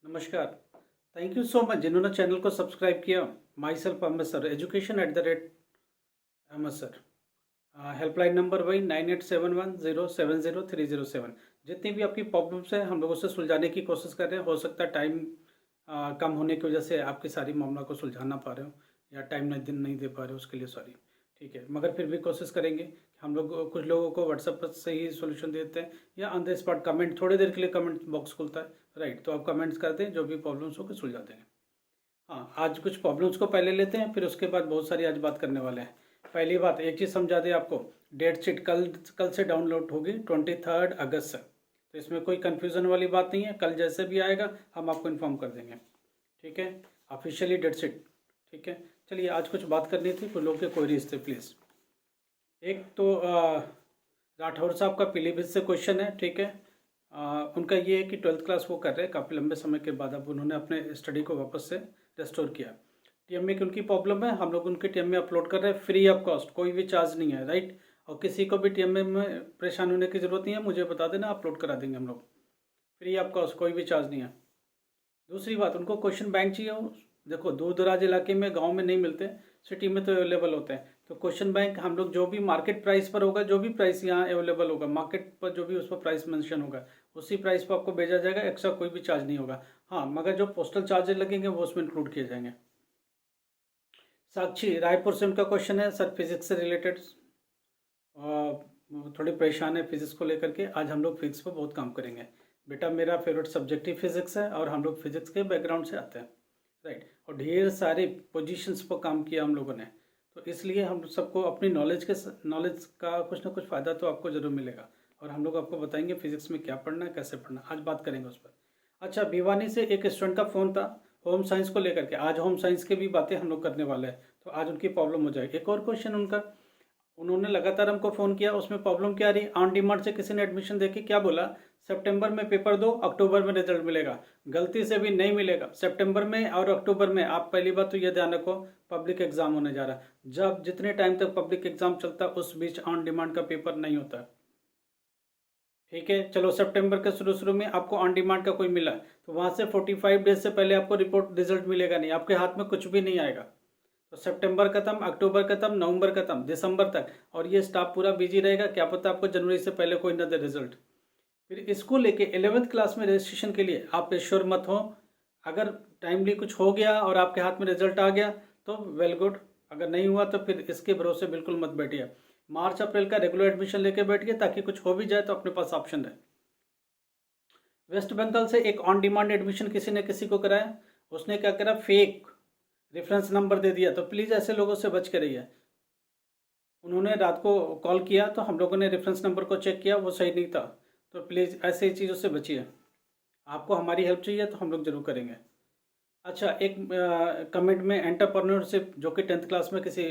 नमस्कार। Thank you so much जिन्होंने channel को सब्सक्राइब किया। माई सेल्फ अहमद सर, education@अहमद सर। हेल्पलाइन नंबर वही 9871070307। जितनी भी आपकी प्रॉब्लम्स हैं हम लोग उससे सुलझाने की कोशिश कर रहे हैं। हो सकता है टाइम कम होने की वजह से आपकी सारी मामला को सुलझा ना पा रहे हो या टाइम नहीं दे पा रहे हो, उसके लिए सॉरी। ठीक है, मगर फिर भी कोशिश करेंगे। हम लोग कुछ लोगों को व्हाट्सएप पर से ही सोल्यूशन देते हैं या ऑन द स्पॉट कमेंट, थोड़ी देर के लिए कमेंट बॉक्स खुलता है, राइट, तो आप कमेंट्स करते हैं, जो भी प्रॉब्लम्स हो के सुलझा देंगे। हाँ, आज कुछ प्रॉब्लम्स को पहले लेते हैं, फिर उसके बाद बहुत सारी आज बात करने वाले हैं। पहली बात, एक चीज़ समझा दें आपको, डेट शीट कल कल से डाउनलोड होगी 23 अगस्त से, तो इसमें कोई कन्फ्यूज़न वाली बात नहीं है। कल जैसे भी आएगा हम आपको इन्फॉर्म कर देंगे, ठीक है, ऑफिशियली डेट शीट। ठीक है, चलिए आज कुछ बात करनी थी, कुछ लोग के क्वेरीज थे प्लीज़। एक तो राठौर साहब का पीलीभीत से क्वेश्चन है, ठीक है। उनका ये है कि 12th क्लास वो कर रहे हैं, काफ़ी लंबे समय के बाद अब उन्होंने अपने स्टडी को वापस से रेस्टोर किया। टीएमए की उनकी प्रॉब्लम है, हम लोग उनके टीएमए अपलोड कर रहे हैं फ्री ऑफ कॉस्ट, कोई भी चार्ज नहीं है, राइट। और किसी को भी टीएमए में परेशान होने की ज़रूरत नहीं है, मुझे बता देना, अपलोड करा देंगे हम लोग फ्री ऑफ कॉस्ट, कोई भी चार्ज नहीं है। दूसरी बात, उनको क्वेश्चन बैंक चाहिए हो, देखो दूर दराज इलाके में, गांव में नहीं मिलते, सिटी में तो अवेलेबल होते हैं। तो क्वेश्चन बैंक हम लोग जो भी मार्केट प्राइस पर होगा, जो भी प्राइस यहाँ अवेलेबल होगा मार्केट पर, जो भी उस पर प्राइस मेंशन होगा उसी प्राइस पर आपको भेजा जाएगा, एक्स्ट्रा कोई भी चार्ज नहीं होगा। हाँ, मगर जो पोस्टल चार्जेस लगेंगे वो उसमें इंक्लूड किए जाएंगे। साक्षी रायपुर से उनका क्वेश्चन है, सर फिजिक्स से रिलेटेड थोड़ी परेशान है फिजिक्स को लेकर के। आज हम लोग फिजिक्स पर बहुत काम करेंगे। बेटा मेरा फेवरेट सब्जेक्ट ही फिजिक्स है और हम लोग फिजिक्स के बैकग्राउंड से आते हैं, राइट, और ढेर सारे पोजीशंस पर काम किया हम लोगों ने, तो इसलिए हम सबको अपनी नॉलेज का कुछ ना कुछ फ़ायदा तो आपको ज़रूर मिलेगा। और हम लोग आपको बताएंगे फिजिक्स में क्या पढ़ना है, कैसे पढ़ना है, आज बात करेंगे उस पर। अच्छा, भिवानी से एक स्टूडेंट का फ़ोन था होम साइंस को लेकर के, आज होम साइंस की भी बातें हम लोग करने वाले हैं, तो आज उनकी प्रॉब्लम हो जाएगी। एक और क्वेश्चन उनका, उन्होंने लगातार हमको फ़ोन किया, उसमें प्रॉब्लम क्या रही, ऑन डिमांड से किसी ने एडमिशन देखी, क्या बोला, सितंबर में पेपर दो, अक्टूबर में रिजल्ट मिलेगा। गलती से भी नहीं मिलेगा सितंबर में और अक्टूबर में। आप पहली बात तो ये ध्यान रखो, पब्लिक एग्जाम होने जा रहा है, जब जितने टाइम तक पब्लिक एग्जाम चलता है उस बीच ऑन डिमांड का पेपर नहीं होता। ठीक है, चलो सितंबर के शुरू शुरू में आपको ऑन डिमांड का कोई मिला तो वहाँ से 45 डेज से पहले आपको रिपोर्ट रिजल्ट मिलेगा नहीं, आपके हाथ में कुछ भी नहीं आएगा। तो सितंबर खत्म, अक्टूबर खत्म, नवंबर खत्म, दिसंबर तक, और ये स्टाफ पूरा बिजी रहेगा, क्या पता आपको जनवरी से पहले कोई ना दे रिजल्ट। फिर इसको लेके 11th क्लास में रजिस्ट्रेशन के लिए आप श्योर मत हो। अगर टाइमली कुछ हो गया और आपके हाथ में रिजल्ट आ गया तो वेल गुड, अगर नहीं हुआ तो फिर इसके भरोसे बिल्कुल मत बैठिए। मार्च अप्रैल का रेगुलर एडमिशन लेके बैठिए, ताकि कुछ हो भी जाए तो अपने पास ऑप्शन है। वेस्ट बंगाल से एक ऑन डिमांड एडमिशन किसी ने किसी को कराया, उसने क्या करा, फेक रेफरेंस नंबर दे दिया, तो प्लीज़ ऐसे लोगों से बच के रहिए। उन्होंने रात को कॉल किया तो हम लोगों ने रेफरेंस नंबर को चेक किया, वो सही नहीं था, तो प्लीज़ ऐसे ही चीज़ों से बचिए। आपको हमारी हेल्प चाहिए तो हम लोग ज़रूर करेंगे। अच्छा, एक कमेंट में एंटरप्रेन्योरशिप जो कि 10th क्लास में किसी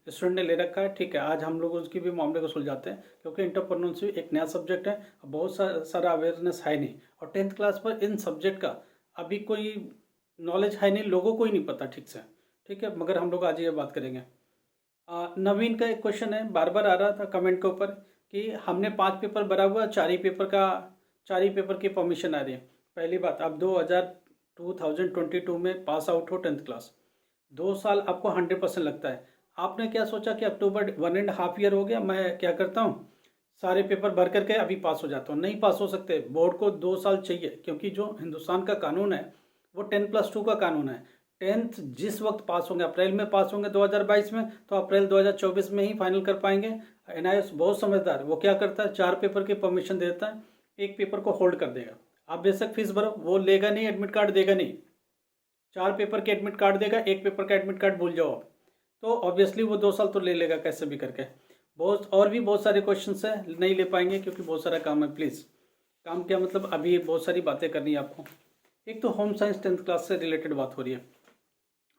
स्टूडेंट ने ले रखा है, ठीक है, आज हम लोग उसकी भी मामले को सुलझाते हैं, क्योंकि एंटरप्रेन्योरशिप एक नया सब्जेक्ट है, बहुत सारा अवेयरनेस है नहीं, और 10th क्लास पर इन सब्जेक्ट का अभी कोई नॉलेज है नहीं, लोगों को ही नहीं पता ठीक से, ठीक है, मगर हम लोग आज ये बात करेंगे। नवीन का एक क्वेश्चन है, बार बार आ रहा था कमेंट के ऊपर कि हमने 5 पेपर भरा हुआ, 4 ही पेपर की परमिशन आ रही है। पहली बात, आप 2022 में पास आउट हो 10th क्लास, 2 साल आपको 100% लगता है। आपने क्या सोचा कि अक्टूबर 1.5 ईयर हो गया, मैं क्या करता हूँ, सारे पेपर भर करके अभी पास हो जाता हूँ। नहीं पास हो सकते, बोर्ड को 2 साल चाहिए, क्योंकि जो हिंदुस्तान का कानून है वो 10+2 का कानून है। 10th जिस वक्त पास होंगे, अप्रैल में पास होंगे 2022 में, तो अप्रैल 2024 में ही फाइनल कर पाएंगे। एनआईएस बहुत समझदार, वो क्या करता है, 4 पेपर की परमिशन देता है, एक पेपर को होल्ड कर देगा। आप बेशक फीस भरो, वो लेगा नहीं, एडमिट कार्ड देगा नहीं, 4 पेपर के एडमिट कार्ड देगा, एक पेपर का एडमिट कार्ड भूल जाओ आप, तो ऑब्वियसली वो 2 साल तो ले लेगा कैसे भी करके। बहुत और भी बहुत सारे क्वेश्चंस हैं, नहीं ले पाएंगे क्योंकि बहुत सारा काम है। प्लीज़, काम क्या मतलब, अभी बहुत सारी बातें करनी है आपको। एक तो होम साइंस 10th क्लास से रिलेटेड बात हो रही है,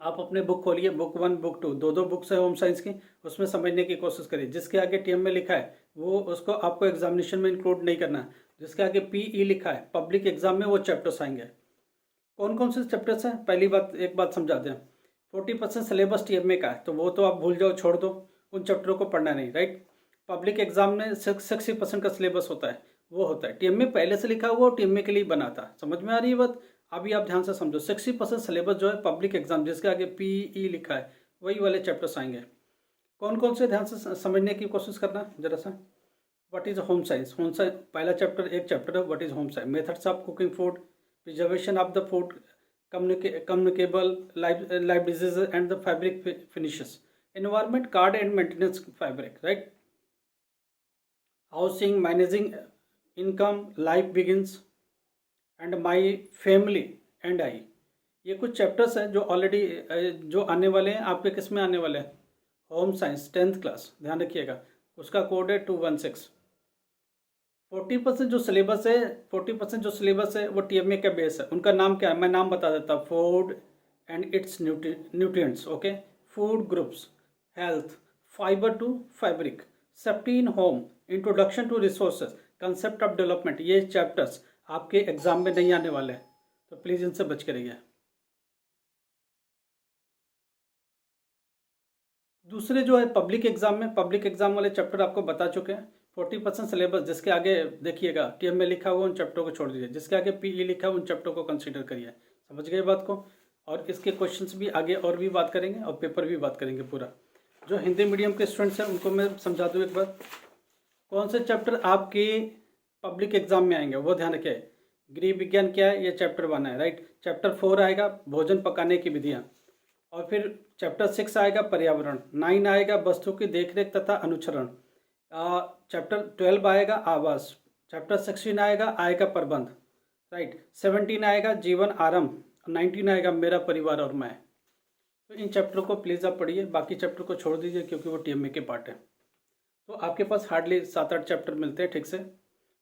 आप अपने बुक खोलिए, बुक 1 बुक 2, दो बुक्स है होम साइंस की, उसमें समझने की कोशिश करिए। जिसके आगे टीएम में लिखा है वो उसको आपको एग्जामिनेशन में इंक्लूड नहीं करना है, जिसके आगे पीई लिखा है पब्लिक एग्जाम में वो चैप्टर्स आएंगे। कौन कौन से चैप्टर्स हैं, पहली बात एक बात समझा दें, 40% सिलेबस टीएमए का है, तो वो तो आप भूल जाओ, छोड़ दो, उन चैप्टरों को पढ़ना नहीं, राइट। पब्लिक एग्जाम में 60% का सिलेबस होता है, वो होता है टीएमए पहले से लिखा हुआ और टीएमए के लिए बना था। समझ में आ रही है बात, अभी आप ध्यान से समझो, 60% सिलेबस जो है पब्लिक एग्जाम, जिसके आगे PE लिखा है, वही वाले चैप्टर्स आएंगे। कौन कौन से, ध्यान से समझने की कोशिश करना जरा सा। What is home science? Home science पहला चैप्टर, एक चैप्टर है what is home science, methods of cooking food, preservation of the food, communicable life disease and the fabric finishes, environment card and maintenance fabric, right, housing, managing income, life begins and my family and I. ये कुछ chapters हैं जो already जो आने वाले हैं आपके, किस में आने वाले हैं, होम साइंस 10th क्लास, ध्यान रखिएगा। उसका कोड है 216। 40% जो सिलेबस है, 40% जो सिलेबस है वो TMA का बेस है। उनका नाम क्या है, मैं नाम बता देता हूँ, food and its nutrients, okay, food groups, health, fibre to fabric, safety in home, introduction to resources, concept of development. ये चैप्टर्स आपके एग्जाम में नहीं आने वाले हैं, तो प्लीज़ इनसे बच के रहिए। दूसरे जो है पब्लिक एग्जाम में, पब्लिक एग्जाम वाले चैप्टर आपको बता चुके हैं। 40% सिलेबस, जिसके आगे देखिएगा TM में लिखा हुआ उन चैप्टरों को छोड़ दीजिए, जिसके आगे PE लिखा हुआ उन चैप्टरों को कंसीडर करिए। समझ गए बात को? और इसके क्वेश्चंस भी आगे और भी बात करेंगे और पेपर भी बात करेंगे पूरा। जो हिंदी मीडियम के स्टूडेंट्स हैं उनको मैं समझा दूँ एक बार, कौन से चैप्टर आपके पब्लिक एग्जाम में आएंगे वो ध्यान रखिए। गृह विज्ञान क्या है, ये चैप्टर 1 है, राइट। चैप्टर 4 आएगा भोजन पकाने की विधियाँ, और फिर चैप्टर 6 आएगा पर्यावरण, 9 आएगा वस्तु की देखरेख तथा अनुचरण, चैप्टर 12 आएगा आवास, चैप्टर 16 आएगा प्रबंध, राइट, 17 आएगा जीवन आरंभ, 19 आएगा मेरा परिवार और मैं। तो इन चैप्टरों को प्लीज़ आप पढ़िए, बाकी चैप्टर को छोड़ दीजिए क्योंकि वो TMA के पार्ट है। तो आपके पास हार्डली 7-8 चैप्टर मिलते हैं ठीक से,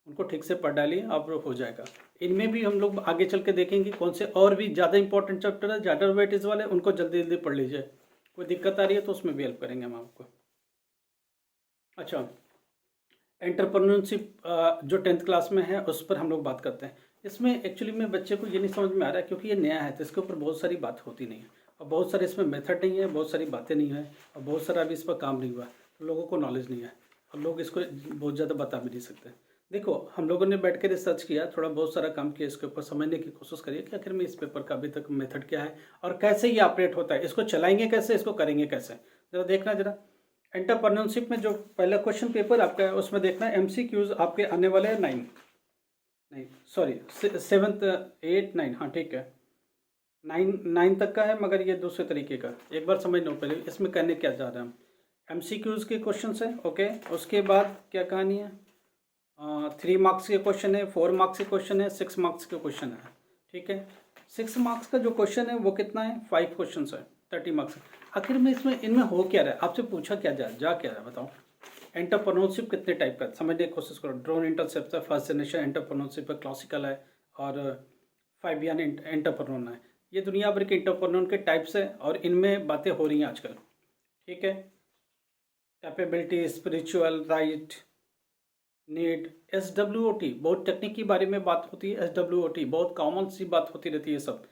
उनको ठीक से पढ़ डालिए, आप हो जाएगा। इनमें भी हम लोग आगे चल के देखेंगे कौन से और भी ज़्यादा इंपॉर्टेंट चैप्टर है, ज़्यादा वेटेज वाले, उनको जल्दी जल्दी पढ़ लीजिए। कोई दिक्कत आ रही है तो उसमें भी हेल्प करेंगे हम आपको। अच्छा, एंटरप्रेन्योरशिप जो 10th क्लास में है उस पर हम लोग बात करते हैं। इसमें एक्चुअली में बच्चे को ये नहीं समझ में आ रहा है क्योंकि ये नया है, तो इसके ऊपर बहुत सारी बात होती नहीं है, और बहुत सारे इसमें मेथड नहीं है, बहुत सारी बातें नहीं है, और बहुत सारा अभी इस पर काम नहीं हुआ, तो लोगों को नॉलेज नहीं है, और लोग इसको बहुत ज़्यादा बता भी नहीं सकते। देखो, हम लोगों ने बैठ के रिसर्च किया, थोड़ा बहुत सारा काम किया, इसके ऊपर समझने की कोशिश करिए कि आखिर में इस पेपर का अभी तक मेथड क्या है और कैसे ये ऑपरेट होता है, इसको चलाएंगे कैसे, इसको करेंगे कैसे, ज़रा देखना जरा। एंटरप्रेन्योरशिप में जो पहला क्वेश्चन पेपर आपका है उसमें देखना MCQs आपके आने वाले हैं 9, नहीं सॉरी 7th 8 9, हाँ ठीक है, 9 तक का है, मगर ये दूसरे तरीके का, एक बार समझ लो पहले इसमें करने क्या जा रहे हैं हम। MCQs के क्वेश्चन है, ओके। उसके बाद क्या कहानी है, 3 मार्क्स के क्वेश्चन है, 4 मार्क्स के क्वेश्चन है, 6 मार्क्स के क्वेश्चन है, ठीक है। 6 मार्क्स का जो क्वेश्चन है वो कितना है, 5 क्वेश्चन है, 30 मार्क्स। आखिर में इसमें इनमें हो क्या रहा है, आपसे पूछा क्या जा क्या रहा है बताओ। एंटरप्रेन्योरशिप कितने टाइप का, समझने की कोशिश करो। Drone interceptor, first generation entrepreneurship है, क्लासिकल है, और फाइबियन एंटरप्रेन्योर है। ये दुनिया भर के एंटरप्रेन्योर के टाइप्स है और इनमें बातें हो रही हैं आजकल, ठीक है। Capability, spiritual, right, need, SWOT, बहुत टेक्निक के बारे में बात होती है। SWOT बहुत कॉमन सी बात होती रहती है, सब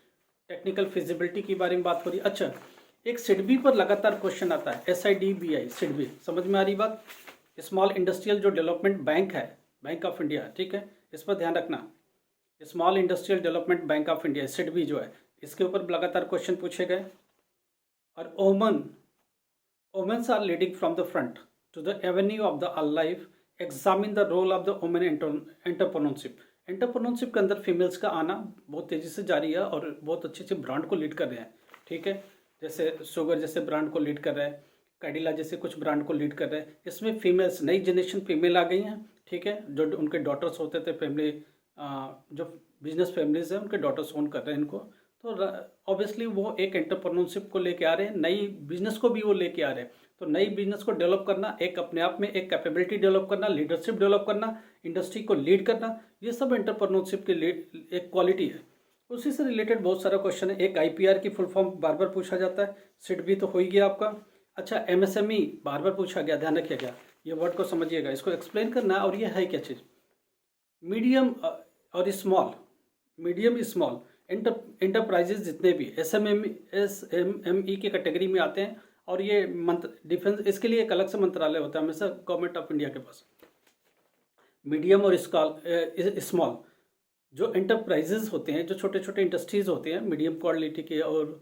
टेक्निकल फिजिबिलिटी के बारे में बात हो रही है। अच्छा, एक सिडबी पर लगातार क्वेश्चन आता है, SIDBI, सिडबी, समझ में आ रही बात। स्मॉल इंडस्ट्रियल जो डेवलपमेंट बैंक है, बैंक ऑफ इंडिया, ठीक है, इस पर ध्यान रखना। Small industrial development bank of India, SIDBI जो है, इसके ऊपर लगातार क्वेश्चन पूछे गए। और womens are leading from the front to the avenue of the life, examine the role of the women entrepreneurship. Entrepreneurship के अंदर फीमेल्स का आना बहुत तेज़ी से जारी है और बहुत अच्छे से ब्रांड को लीड कर रहे हैं, ठीक है। जैसे शुगर जैसे ब्रांड को लीड कर रहे हैं, कैडिला जैसे कुछ ब्रांड को लीड कर रहे हैं। इसमें फीमेल्स, नई जनरेशन फीमेल आ गई हैं, ठीक है। जो उनके डॉटर्स होते थे, फैमिली जो बिजनेस फैमिलीज हैं उनके डॉटर्स ओन कर रहे हैं इनको, तो ऑब्वियसली वो एक एंटरप्रेन्योरशिप को लेके आ रहे हैं, नई बिजनेस को भी वो लेके आ रहे हैं। तो नई बिजनेस को डेवलप करना, एक अपने आप में एक कैपेबिलिटी डेवलप करना, लीडरशिप डेवलप करना, इंडस्ट्री को लीड करना, ये सब एंटरप्रेन्योरशिप की एक क्वालिटी है। उसी से रिलेटेड बहुत सारा क्वेश्चन है। एक IPR की फुल फॉर्म बार बार पूछा जाता है, सिडबी तो हो ही गया आपका। अच्छा, MSME बार बार पूछा गया, ध्यान रखिएगा, ये वर्ड को समझिएगा, इसको एक्सप्लेन करना है। और ये है क्या चीज़, मीडियम और स्मॉल, मीडियम स्मॉल एंटरप्राइजेज जितने भी SME की कैटेगरी में आते हैं, और ये डिफेंस, इसके लिए एक अलग से मंत्रालय होता है हमेशा गवर्नमेंट ऑफ इंडिया के पास। मीडियम और स्मॉल, जो एंटरप्राइजेज होते हैं, जो छोटे छोटे इंडस्ट्रीज होते हैं मीडियम क्वालिटी के और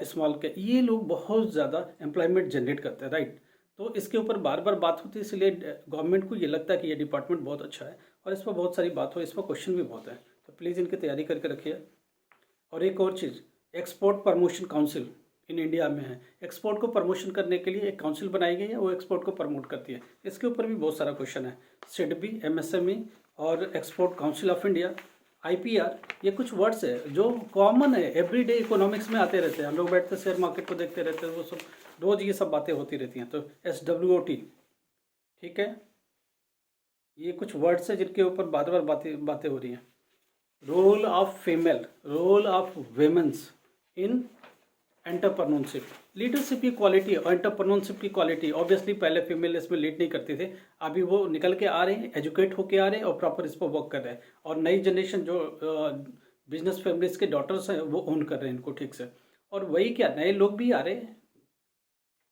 स्मॉल के, ये लोग बहुत ज़्यादा एम्प्लॉयमेंट जनरेट करते हैं, राइट। तो इसके ऊपर बार बार बात होती है, इसलिए गवर्नमेंट को ये लगता है कि ये डिपार्टमेंट बहुत अच्छा है और इस पर बहुत सारी बात हो, इस पर क्वेश्चन भी बहुत है, तो प्लीज़ इनकी तैयारी करके रखिए। और एक और चीज़, export promotion council in India में है। एक्सपोर्ट को प्रमोशन करने के लिए एक काउंसिल बनाई गई है, वो एक्सपोर्ट को प्रमोट करती है। इसके ऊपर भी बहुत सारा क्वेश्चन है। सिडबी, एमएसएमई और export council of India, IPR, ये कुछ वर्ड्स है जो कॉमन है, एवरीडे इकोनॉमिक्स में आते रहते हैं। हम लोग बैठते शेयर मार्केट को देखते रहते हैं, वो सब रोज ये सब बातें होती रहती हैं। तो SWOT, ठीक है, ये कुछ वर्ड्स है जिनके ऊपर बार बार बातें बातें हो रही हैं। Role of female, role of womens in entrepreneurship, leadership की क्वालिटी और एंटरप्रेन्योरशिप की क्वालिटी। ऑब्वियसली पहले फीमेल इसमें लीड नहीं करते थे, अभी वो निकल के आ रहे हैं, एजुकेट होके आ रहे हैं और प्रॉपर इस पर वर्क कर रहे हैं। और नई जनरेशन जो बिजनेस फैमिलीज के डॉटर्स हैं वो ओन कर रहे हैं इनको ठीक से। और वही क्या, नए लोग भी आ रहे हैं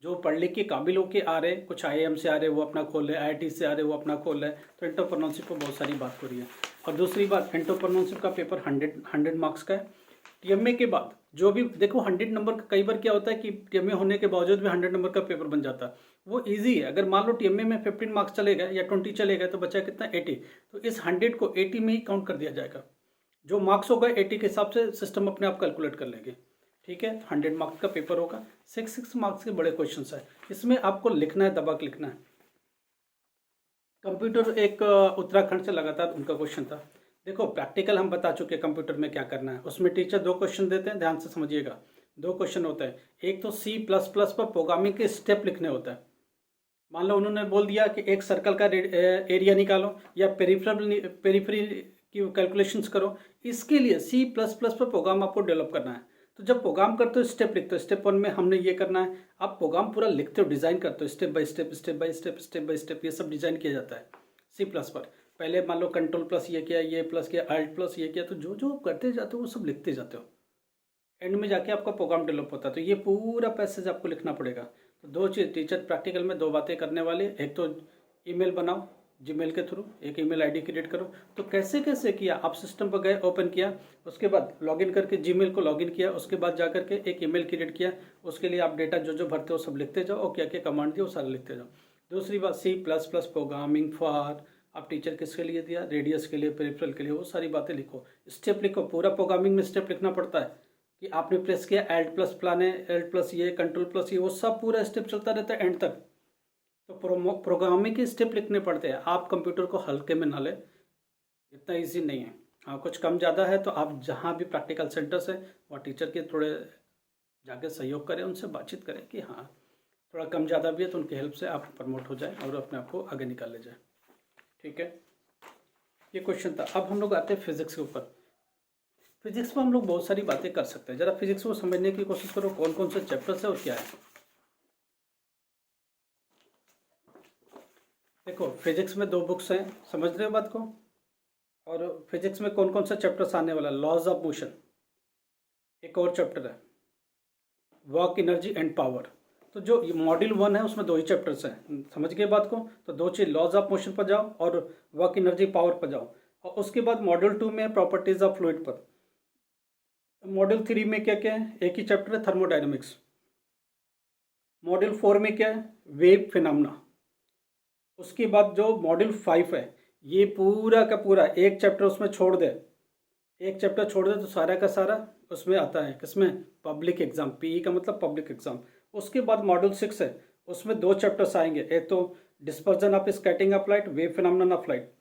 जो पढ़ लिख के काबिल होके आ रहे हैं, कुछ IIM से आ रहे हैं वो अपना खोल रहे हैं, IIT से आ रहे हैं वो अपना खोल रहे हैं। तो एंटरप्रेन्योरशिप पर बहुत सारी बात हो रही है। और दूसरी बात, एंटरप्रेन्योरशिप का पेपर 100 मार्क्स का है। TMA के बाद जो भी देखो 100 नंबर का, कई बार क्या होता है कि TMA होने के बावजूद भी 100 नंबर का पेपर बन जाता है, वो इजी है। अगर मान लो TMA में 15 मार्क्स चले गए या 20 चले गए तो बचा कितना, 80। तो इस 100 को 80 में ही काउंट कर दिया जाएगा। जो मार्क्स होगा 80 के हिसाब से सिस्टम अपने आप कैलकुलेट कर लेंगे, ठीक है। 100 मार्क्स का पेपर होगा, 6 मार्क्स के बड़े क्वेश्चन है। इसमें आपको लिखना है, दबा के लिखना है। कंप्यूटर एक उत्तराखंड से लगातार उनका क्वेश्चन था। देखो प्रैक्टिकल हम बता चुके हैं कंप्यूटर में क्या करना है। उसमें टीचर 2 क्वेश्चन देते हैं, ध्यान से समझिएगा। 2 क्वेश्चन होते हैं, एक तो C++ पर प्रोग्रामिंग के स्टेप लिखने होता है। मान लो उन्होंने बोल दिया कि एक सर्कल का एरिया निकालो या पेरिफेरी की कैलकुलेशंस करो, इसके लिए C++ पर प्रोग्राम आपको डेवलप करना है। तो जब प्रोग्राम करते हो स्टेप लिखते हो, स्टेप 1 में हमने ये करना है। आप प्रोग्राम पूरा लिखते हो, डिज़ाइन करते हो, step by step step by step step by step, ये सब डिज़ाइन किया जाता है C++ पर। पहले मान लो कंट्रोल+ ये किया, ये प्लस किया, Alt+ ये किया, तो जो जो करते जाते हो वो सब लिखते जाते हो, एंड में जाके आपका प्रोग्राम डेवलप होता है। तो ये पूरा पैसेज आपको लिखना पड़ेगा। तो 2 चीज़ टीचर प्रैक्टिकल में 2 बातें करने वाले, एक तो ईमेल बनाओ जीमेल के थ्रू, एक ईमेल आईडी क्रिएट करो। तो कैसे कैसे किया, आप सिस्टम पर गए, ओपन किया, उसके बाद लॉगिन करके जीमेल को लॉगिन किया, उसके बाद जा करके एक ईमेल क्रिएट किया, उसके लिए आप डेटा जो जो भरते हो सब लिखते जाओ और क्या क्या कमांड दिए वो सारे लिखते जाओ। दूसरी बात, C++ प्रोग्रामिंग फॉर, आप टीचर किसके लिए दिया, रेडियस के लिए, पेरिफेरल के लिए, वो सारी बातें लिखो, स्टेप लिखो। पूरा प्रोग्रामिंग में स्टेप लिखना पड़ता है कि आपने प्रेस किया, Alt+ प्लान है, Alt+ ये, कंट्रोल+ ये, वो सब पूरा स्टेप चलता रहता है एंड तक। तो प्रोग्रामिंग के स्टेप लिखने पड़ते हैं। आप कंप्यूटर को हल्के में ना ले, इतना इजी नहीं है। हाँ कुछ कम ज़्यादा है तो आप जहाँ भी प्रैक्टिकल सेंटर्स है वहाँ टीचर के थोड़े जाके सहयोग करें, उनसे बातचीत करें कि हाँ थोड़ा कम ज़्यादा भी है तो उनकी हेल्प से आप प्रमोट हो जाए और अपने आप को आगे निकाल ले जाए, ठीक है। ये क्वेश्चन था। अब हम लोग आते हैं फिजिक्स के ऊपर। फिजिक्स में हम लोग बहुत सारी बातें कर सकते हैं। ज़रा फिजिक्स को समझने की कोशिश करो, कौन कौन से चैप्टर्स है और क्या है। देखो फिजिक्स में 2 बुक्स हैं, समझ रहे हो बात को। और फिजिक्स में कौन कौन सा चैप्टर्स आने वाला है, लॉज ऑफ मोशन, एक और चैप्टर है वर्क, एनर्जी एंड पावर। तो जो मॉड्यूल 1 है उसमें 2 ही चैप्टर्स हैं, समझ गए बात को। तो 2 चीज, लॉज ऑफ मोशन पर जाओ और वर्क, एनर्जी, पावर पर जाओ। और उसके बाद मॉड्यूल 2 में प्रॉपर्टीज ऑफ फ्लूइड पर। मॉड्यूल 3 में क्या क्या है, एक ही चैप्टर है, थर्मोडाइनमिक्स। मॉड्यूल 4 में क्या है, वेव फिनोमेना। उसके बाद जो मॉड्यूल 5 है, ये पूरा का पूरा एक चैप्टर उसमें छोड़ दे, एक चैप्टर छोड़ दे तो सारा का सारा उसमें आता है, किसमें, पब्लिक एग्जाम। PE का मतलब पब्लिक एग्जाम। उसके बाद मॉड्यूल 6 है, उसमें 2 चैप्टर्स आएंगे, एक तो dispersion of scattering of light, wave phenomenon of light.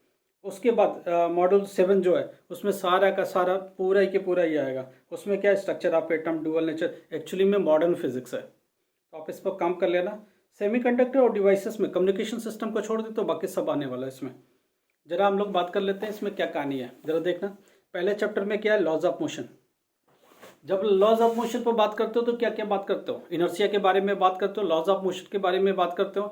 उसके बाद मॉड्यूल 7 जो है उसमें सारा का सारा पूरा ही के पूरा ही आएगा। उसमें क्या है, structure of atom, dual nature, actually में मॉडर्न फिजिक्स है। तो आप इस पर काम कर लेना। सेमीकंडक्टर और डिवाइसेस में कम्युनिकेशन सिस्टम को छोड़ दे तो बाकी सब आने वाला है इसमें। जरा हम लोग बात कर लेते हैं इसमें क्या कहानी है, जरा देखना। पहले चैप्टर में क्या है, लॉज ऑफ मोशन। जब लॉज ऑफ मोशन पर बात करते हो तो क्या क्या बात करते हो, इनर्शिया के बारे में बात करते हो, लॉज ऑफ मोशन के बारे में बात करते हो,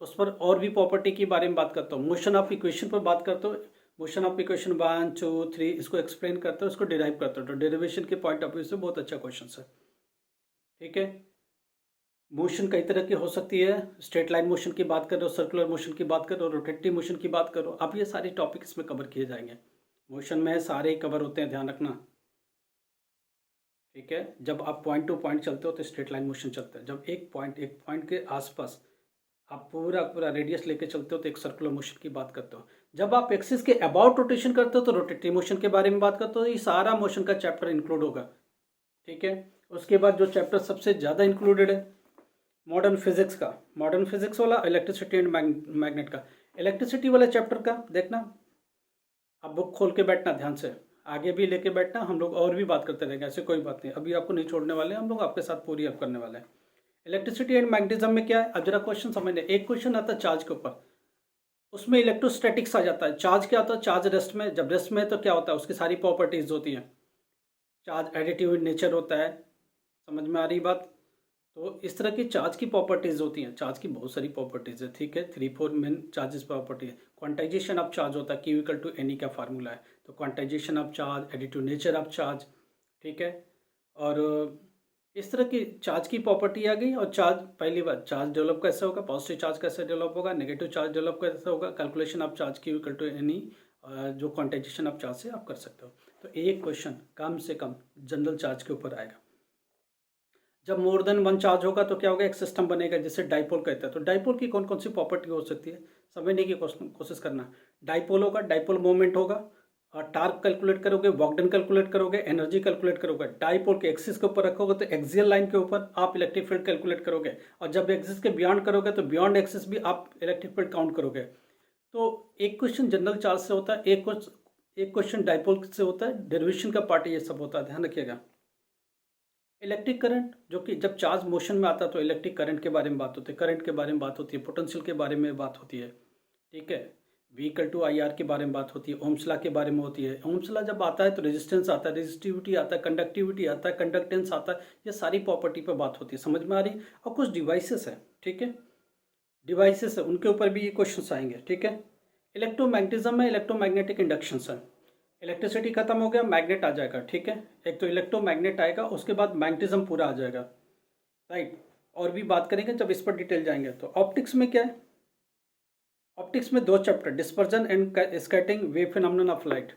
उस पर और भी प्रॉपर्टी के बारे में बात करते हो, मोशन ऑफ इक्वेशन पर बात करते हो, मोशन ऑफ इक्वेशन 1 2 3 इसको एक्सप्लेन करते हो, इसको डिराइव करते हो। तो डेरिवेशन के पॉइंट ऑफ व्यू से बहुत अच्छा क्वेश्चन है, ठीक है। मोशन कई तरह की हो सकती है, स्ट्रेट लाइन मोशन की बात करो, सर्कुलर मोशन की बात करो, रोटेटिव मोशन की बात करो। अब ये सारे टॉपिक इसमें कवर किए जाएंगे, मोशन में सारे ही कवर होते हैं, ध्यान रखना। ठीक है, जब आप पॉइंट टू पॉइंट चलते हो तो स्ट्रेट लाइन मोशन चलता है। जब एक पॉइंट के आसपास आप पूरा पूरा रेडियस लेके चलते हो तो एक सर्कुलर मोशन की बात करते हो। जब आप एक्सिस के अबाउट रोटेशन करते हो तो रोटेटरी मोशन के बारे में बात करते हो। ये सारा मोशन का चैप्टर इंक्लूड होगा। ठीक है, उसके बाद जो चैप्टर सबसे ज़्यादा इंक्लूडेड है मॉडर्न फिजिक्स का, मॉडर्न फिजिक्स वाला, इलेक्ट्रिसिटी एंड मैग्नेट का। इलेक्ट्रिसिटी वाले चैप्टर का देखना, अब बुक खोल के बैठना, ध्यान से आगे भी लेके बैठना, हम लोग और भी बात करते रहेंगे, ऐसे कोई बात नहीं, अभी आपको नहीं छोड़ने वाले, हम लोग आपके साथ पूरी हेल्प करने वाले हैं। इलेक्ट्रिसिटी एंड मैग्नेटिज्म में क्या है, अब जरा क्वेश्चन समझने। एक क्वेश्चन आता है चार्ज के ऊपर, उसमें इलेक्ट्रोस्टैटिक्स आ जाता है। चार्ज क्या होता है, चार्ज रेस्ट में, जब रेस्ट में है तो क्या होता है, उसकी सारी प्रॉपर्टीज होती हैं। चार्ज एडिटिव नेचर होता है, समझ में आ रही बात। तो इस तरह की चार्ज की प्रॉपर्टीज होती हैं, चार्ज की बहुत सारी प्रॉपर्टीज है। ठीक है, 3-4 मेन चार्जेस प्रॉपर्टी है। क्वांटाइजेशन ऑफ चार्ज होता है, Q = NE का फार्मूला है, तो quantization of charge, additive nature of charge. ठीक है, और इस तरह की चार्ज की प्रॉपर्टी आ गई। और चार्ज, पहली बात, चार्ज डेवलप कैसे होगा, पॉजिटिव चार्ज कैसे डेवलप होगा, नेगेटिव चार्ज डेवलप कैसे होगा, calculation of charge Q = NE, जो क्वांटाइजेशन ऑफ चार्ज से आप कर सकते हो। तो एक क्वेश्चन कम से कम जनरल चार्ज के ऊपर आएगा। जब मोर देन वन चार्ज होगा तो क्या होगा, एक सिस्टम बनेगा जिसे डाइपोल कहते हैं। तो डाइपोल की कौन कौन सी प्रॉपर्टी हो सकती है, समझने की कोशिश करना। डाइपोल होगा, डाइपोल मोमेंट होगा, और टार्क कैलकुलेट करोगे, वर्क डन कैलकुलेट करोगे, एनर्जी कैलकुलेट करोगे। डाइपोल के एक्सिस के ऊपर रखोगे तो एक्सियल लाइन के ऊपर आप इलेक्ट्रिक फील्ड कैलकुलेट करोगे, और जब एक्सिस के बियॉन्ड करोगे तो बियॉन्ड एक्सिस भी आप इलेक्ट्रिक फील्ड काउंट करोगे। तो एक क्वेश्चन जनरल चार्ज से होता है, एक क्वेश्चन डाइपोल से होता है, डेरिवेशन का पार्ट ये सब होता है, ध्यान रखिएगा। इलेक्ट्रिक करंट, जो कि जब चार्ज मोशन में आता है तो इलेक्ट्रिक करंट के बारे में बात होती है, करंट के बारे में बात होती है, पोटेंशियल के बारे में बात होती है। ठीक है, V = IR के बारे में बात होती है, ओम्स लॉ के बारे में होती है। ओम्स लॉ जब आता है तो रेजिस्टेंस आता है, रेजिस्टिविटी आता है, कंडक्टिविटी आता है, कंडक्टेंस आता है, ये सारी प्रॉपर्टी पर बात होती है, समझ में आ रही है। और कुछ डिवाइसेस है, ठीक है, डिवाइसेस है, उनके ऊपर भी ये क्वेश्चन आएंगे। ठीक है, इलेक्ट्रोमैग्नेटिज्म में इलेक्ट्रोमैग्नेटिक इंडक्शन है। इलेक्ट्रिसिटी खत्म हो गया, मैग्नेट आ जाएगा। ठीक है, एक तो इलेक्ट्रोमैग्नेट आएगा, उसके बाद मैग्नेटिज्म पूरा आ जाएगा। राइट, और भी बात करेंगे जब इस पर डिटेल जाएंगे। तो ऑप्टिक्स में क्या है, ऑप्टिक्स में 2 chapter, dispersion and scattering, wave phenomenon of light.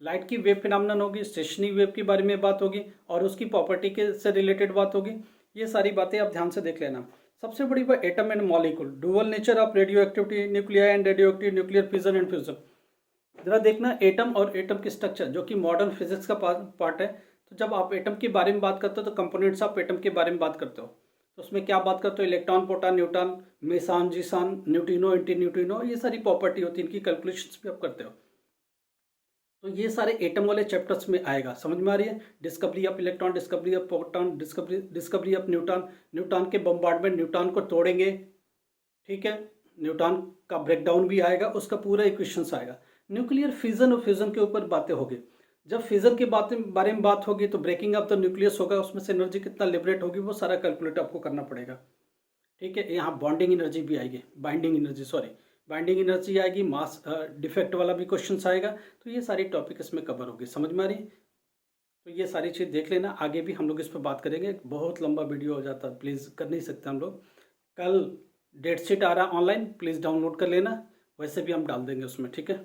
Light की वेव फिनोमेनन होगी, स्टेशनरी वेव के बारे में बात होगी, और उसकी प्रॉपर्टी के से रिलेटेड बात होगी। ये सारी बातें आप ध्यान से देख लेना। सबसे बड़ी बात, atom and molecule, dual nature of radio activity, nuclear and radio active, nuclear fission and fusion. जरा देखना, एटम और एटम की स्ट्रक्चर, जो कि मॉडर्न फिजिक्स का पार्ट है। तो जब आप एटम के बारे में बात करते हो तो कंपोनेंट्स ऑफ एटम के बारे में बात करते हो, तो उसमें क्या बात करते हो, इलेक्ट्रॉन, प्रोटॉन, न्यूट्रॉन, मेसान, जीसान, न्यूट्रिनो, एंटी न्यूट्रिनो, ये सारी प्रॉपर्टी होती है, इनकी कैलकुलेशंस भी आप करते हो। तो ये सारे एटम वाले चैप्टर्स में आएगा, समझ में आ रही है। Discovery of electron, discovery of proton, discovery of neutron, neutron के बम्बार्डमेंट, न्यूट्रॉन को तोड़ेंगे। ठीक है, न्यूट्रॉन का ब्रेकडाउन भी आएगा, उसका पूरा इक्वेशंस आएगा। न्यूक्लियर फिजन और फ्यूजन के ऊपर बातें होगी। जब फिजन के बारे में बात होगी तो ब्रेकिंग ऑफ द न्यूक्लियस होगा, उसमें से एनर्जी कितना लिबरेट होगी वो सारा कैलकुलेट आपको करना पड़ेगा। ठीक है, यहाँ बॉन्डिंग एनर्जी भी आएगी, बाइंडिंग एनर्जी आएगी, मास डिफेक्ट वाला भी क्वेश्चन आएगा। तो ये सारी टॉपिक इसमें कवर होगी, समझ में आ रही है। तो ये सारी चीज़ देख लेना, आगे भी हम लोग इस पर बात करेंगे। बहुत लंबा वीडियो हो जाता है, प्लीज़ कर नहीं सकते हम लोग। कल डेट शीट आ रहा है ऑनलाइन, प्लीज़ डाउनलोड कर लेना, वैसे भी हम डाल देंगे उसमें। ठीक है,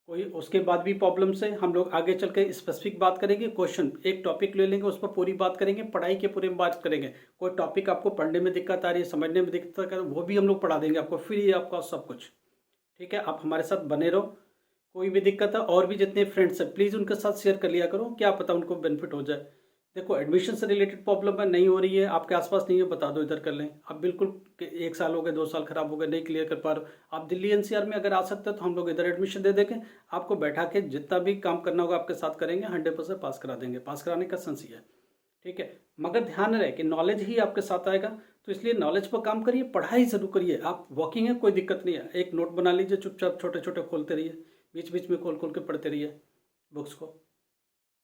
कोई उसके बाद भी प्रॉब्लम से हम लोग आगे चल के स्पेसिफिक बात करेंगे। क्वेश्चन एक टॉपिक ले लेंगे, उस पर पूरी बात करेंगे, पढ़ाई के पूरे में बात करेंगे। कोई टॉपिक आपको पढ़ने में दिक्कत आ रही है, समझने में दिक्कत आ रही है, वो भी हम लोग पढ़ा देंगे आपको, फ्री आपका सब कुछ। ठीक है, आप हमारे साथ बने रहो। कोई भी दिक्कत है, और भी जितने फ्रेंड्स हैं प्लीज़ उनके साथ शेयर कर लिया करो, क्या पता उनको बेनिफिट हो जाए। देखो, एडमिशन से रिलेटेड प्रॉब्लम है, नहीं हो रही है, आपके आसपास नहीं है, बता दो, इधर कर लें। अब बिल्कुल 1 साल हो गए, 2 साल खराब हो गए, नहीं क्लियर कर पा रहे हो, आप दिल्ली NCR में अगर आ सकते हो तो हम लोग इधर एडमिशन दे देंगे, आपको बैठा के जितना भी काम करना होगा आपके साथ करेंगे, 100% पास करा देंगे, पास कराने का सेंस ही है। ठीक है, मगर ध्यान रहे कि नॉलेज ही आपके साथ आएगा, तो इसलिए नॉलेज पर काम करिए, पढ़ाई जरूर करिए। आप वॉकिंग है, कोई दिक्कत नहीं है, एक नोट बना लीजिए, चुपचाप छोटे छोटे खोलते रहिए, बीच बीच में खोल खोल के पढ़ते रहिए बुक्स को।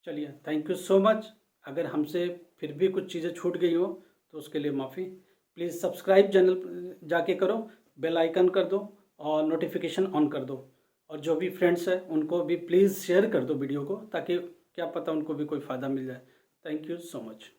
चलिए, थैंक यू सो मच। अगर हमसे फिर भी कुछ चीज़ें छूट गई हो तो उसके लिए माफ़ी। प्लीज़ सब्सक्राइब चैनल जाके करो, बेल आइकन कर दो और नोटिफिकेशन ऑन कर दो, और जो भी फ्रेंड्स हैं उनको भी प्लीज़ शेयर कर दो वीडियो को, ताकि क्या पता उनको भी कोई फ़ायदा मिल जाए। Thank you so much.